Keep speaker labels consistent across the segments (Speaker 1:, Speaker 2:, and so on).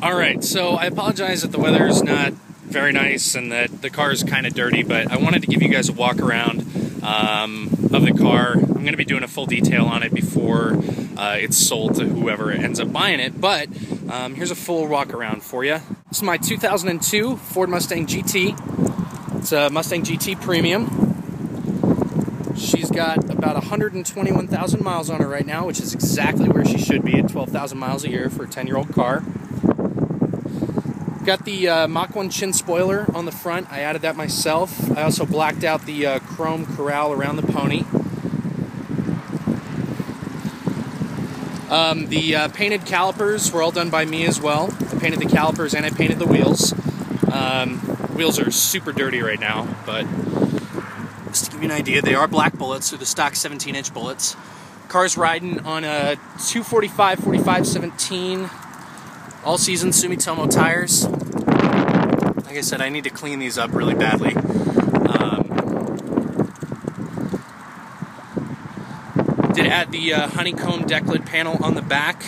Speaker 1: Alright, so I apologize that the weather is not very nice and that the car is kind of dirty, but I wanted to give you guys a walk around of the car. I'm going to be doing a full detail on it before it's sold to whoever ends up buying it, but here's a full walk around for you. This is my 2002 Ford Mustang GT. It's a Mustang GT Premium. She's got about 121,000 miles on her right now, which is exactly where she should be at 12,000 miles a year for a 10-year-old car. Got the Mach 1 chin spoiler on the front. I added that myself. I also blacked out the chrome corral around the pony. The painted calipers were all done by me as well. I painted the calipers and I painted the wheels. Wheels are super dirty right now, but just to give you an idea, they are black bullets, so the stock 17-inch bullets. Car's riding on a 245 45/17 all-season Sumitomo tires. Like I said, I need to clean these up really badly. Did add the honeycomb deck lid panel on the back.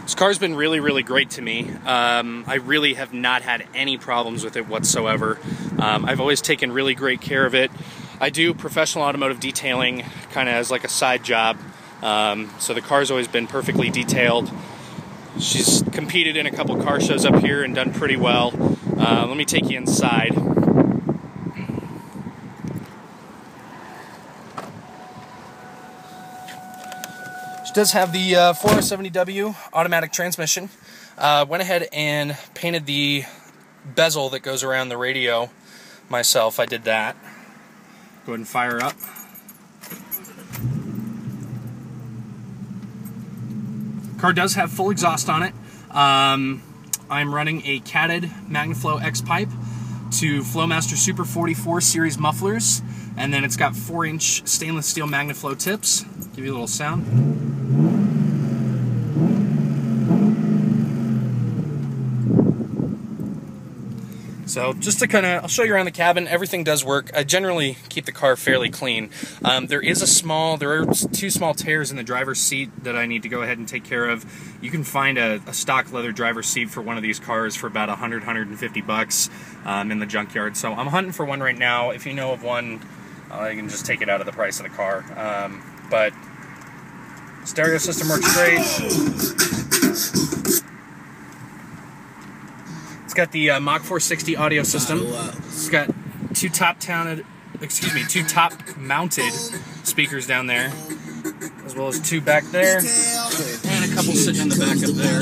Speaker 1: This car's been really great to me. I really have not had any problems with it whatsoever. I've always taken really great care of it. I do professional automotive detailing kind of as like a side job, so the car's always been perfectly detailed. She's competed in a couple car shows up here and done pretty well. Let me take you inside. She does have the 470W automatic transmission. Went ahead and painted the bezel that goes around the radio myself. I did that. Go ahead and fire up. Car does have full exhaust on it. I'm running a catted MagnaFlow X pipe to Flowmaster Super 44 series mufflers, and then it's got 4-inch stainless steel MagnaFlow tips. Give you a little sound. So just to kind of, I'll show you around the cabin. Everything does work. I generally keep the car fairly clean. There are 2 small tears in the driver's seat that I need to go ahead and take care of. You can find a stock leather driver's seat for one of these cars for about $100–150 in the junkyard. So I'm hunting for one right now. If you know of one, I can just take it out of the price of the car. But stereo system works great. It's got the Mach 460 audio system. It's got two top-mounted speakers down there, as well as 2 back there, and a couple sitting in the back up there.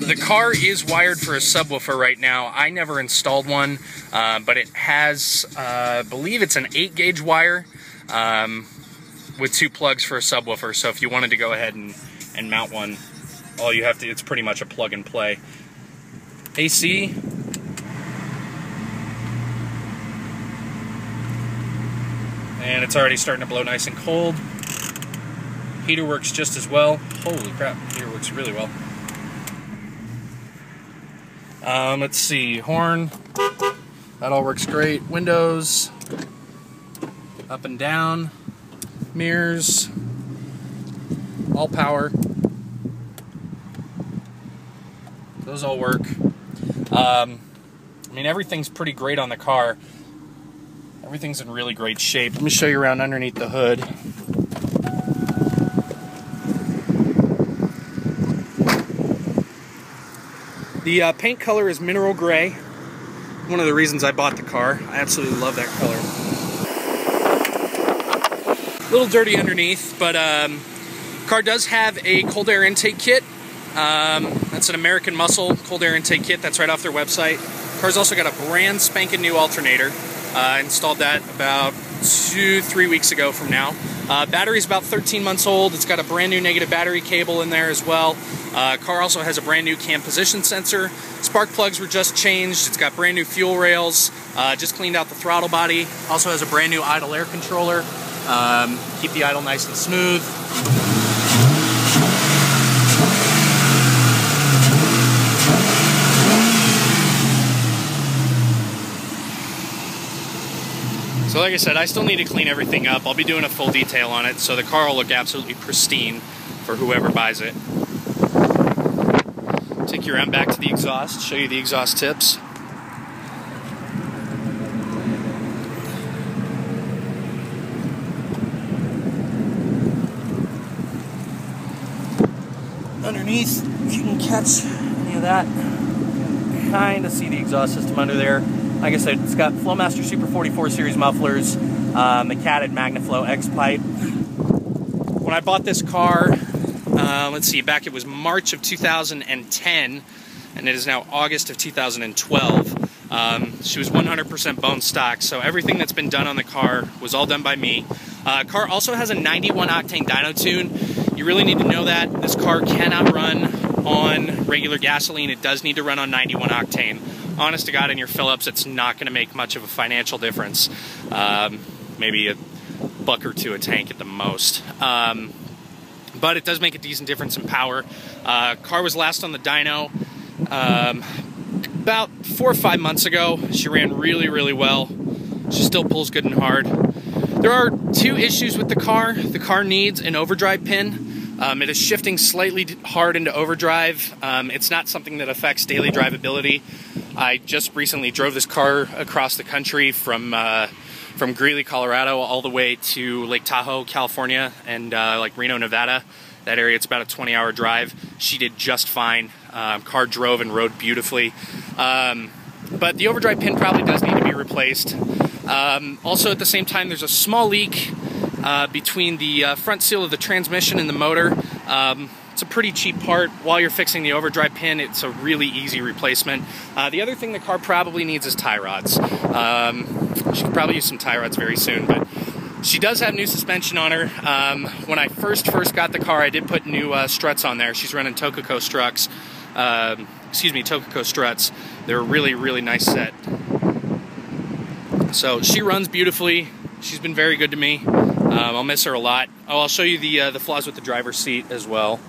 Speaker 1: The car is wired for a subwoofer right now. I never installed one, but it has, I believe it's an 8-gauge wire with 2 plugs for a subwoofer. So if you wanted to go ahead and mount one, all you have to, it's pretty much a plug and play. AC. And it's already starting to blow nice and cold. Heater works just as well. Holy crap, heater works really well. Let's see, horn. That all works great. Windows. Up and down. Mirrors. All power. Those all work. I mean, everything's pretty great on the car. Everything's in really great shape. Let me show you around underneath the hood. The paint color is mineral gray. One of the reasons I bought the car. I absolutely love that color. A little dirty underneath, but car does have a cold air intake kit. That's an American Muscle cold air intake kit. That's right off their website. Car's also got a brand spanking new alternator. Installed that about 2-3 weeks ago from now. Battery's about 13 months old. It's got a brand new negative battery cable in there as well. Car also has a brand new cam position sensor. Spark plugs were just changed. It's got brand new fuel rails. Just cleaned out the throttle body. Also has a brand new idle air controller. Keep the idle nice and smooth. So like I said, I still need to clean everything up. I'll be doing a full detail on it, so the car will look absolutely pristine for whoever buys it. Take you around back to the exhaust, show you the exhaust tips. Underneath, if you can catch any of that, kind of see the exhaust system under there. Like I said, it's got Flowmaster Super 44 series mufflers, McCadden MagnaFlow X pipe. When I bought this car, let's see, back it was March of 2010, and it is now August of 2012. She was 100% bone stock, so everything that's been done on the car was all done by me. Car also has a 91 octane dyno tune. You really need to know that. This car cannot run on regular gasoline. It does need to run on 91 octane. Honest to God, in your Phillips, it's not going to make much of a financial difference. Maybe a buck or two a tank at the most. But it does make a decent difference in power. Car was last on the dyno about 4 or 5 months ago. She ran really, really well. She still pulls good and hard. There are 2 issues with the car. The car needs an overdrive pin. It is shifting slightly hard into overdrive. It's not something that affects daily drivability. I just recently drove this car across the country from Greeley, Colorado, all the way to Lake Tahoe, California, and like Reno, Nevada. That area, it's about a 20-hour drive. She did just fine. Car drove and rode beautifully. But the overdrive pin probably does need to be replaced. Also, at the same time, there's a small leak between the front seal of the transmission and the motor. It's a pretty cheap part. While you're fixing the overdrive pin, it's a really easy replacement. The other thing the car probably needs is tie rods. She could probably use some tie rods very soon, but she does have new suspension on her. When I first got the car, I did put new struts on there. She's running Tokaco struts. Tokaco struts. They're a really, really nice set. So she runs beautifully. She's been very good to me. I'll miss her a lot. Oh, I'll show you the flaws with the driver's seat as well.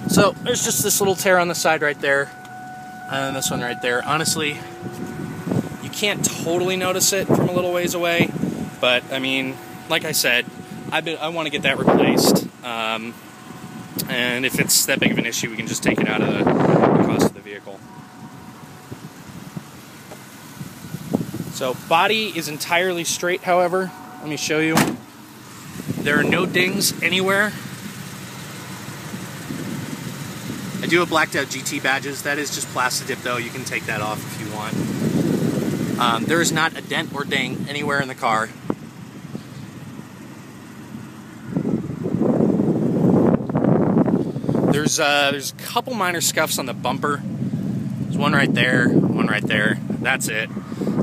Speaker 1: So there's just this little tear on the side right there, and then this one right there. Honestly, you can't totally notice it from a little ways away, but I mean, like I said, I want to get that replaced. And if it's that big of an issue, we can just take it out of the cost of the vehicle. So body is entirely straight, however. Let me show you. There are no dings anywhere. I do have blacked out GT badges. That is just Plastidip though. You can take that off if you want. There is not a dent or ding anywhere in the car. There's a couple minor scuffs on the bumper. There's one right there, one right there. That's it.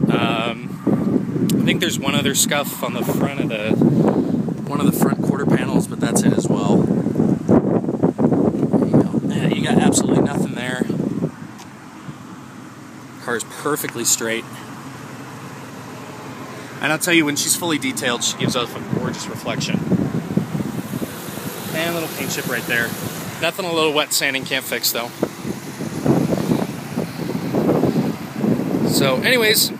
Speaker 1: I think there's one other scuff on the front of one of the front quarter panels, but that's it as well. There you go. Yeah, you got absolutely nothing there. Car's perfectly straight. And I'll tell you, when she's fully detailed, she gives off a gorgeous reflection. And a little paint chip right there. Nothing a little wet sanding can't fix, though. So, anyways,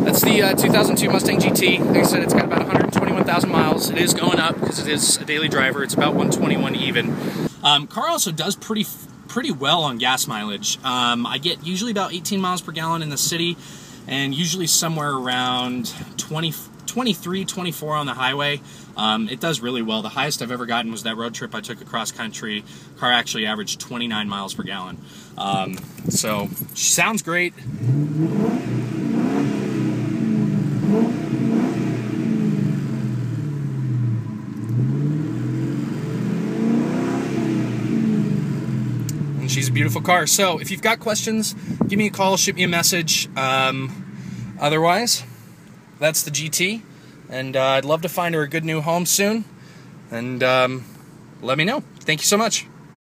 Speaker 1: that's the 2002 Mustang GT. Like I said, it's got about 121,000 miles. It is going up because it is a daily driver. It's about 121 even. Car also does pretty well on gas mileage. I get usually about 18 miles per gallon in the city, and usually somewhere around 23, 24 on the highway. It does really well. The highest I've ever gotten was that road trip I took across country. Car actually averaged 29 miles per gallon. So she sounds great. And she's a beautiful car. So if you've got questions, give me a call, shoot me a message. Otherwise, that's the GT. And I'd love to find her a good new home soon. And let me know. Thank you so much.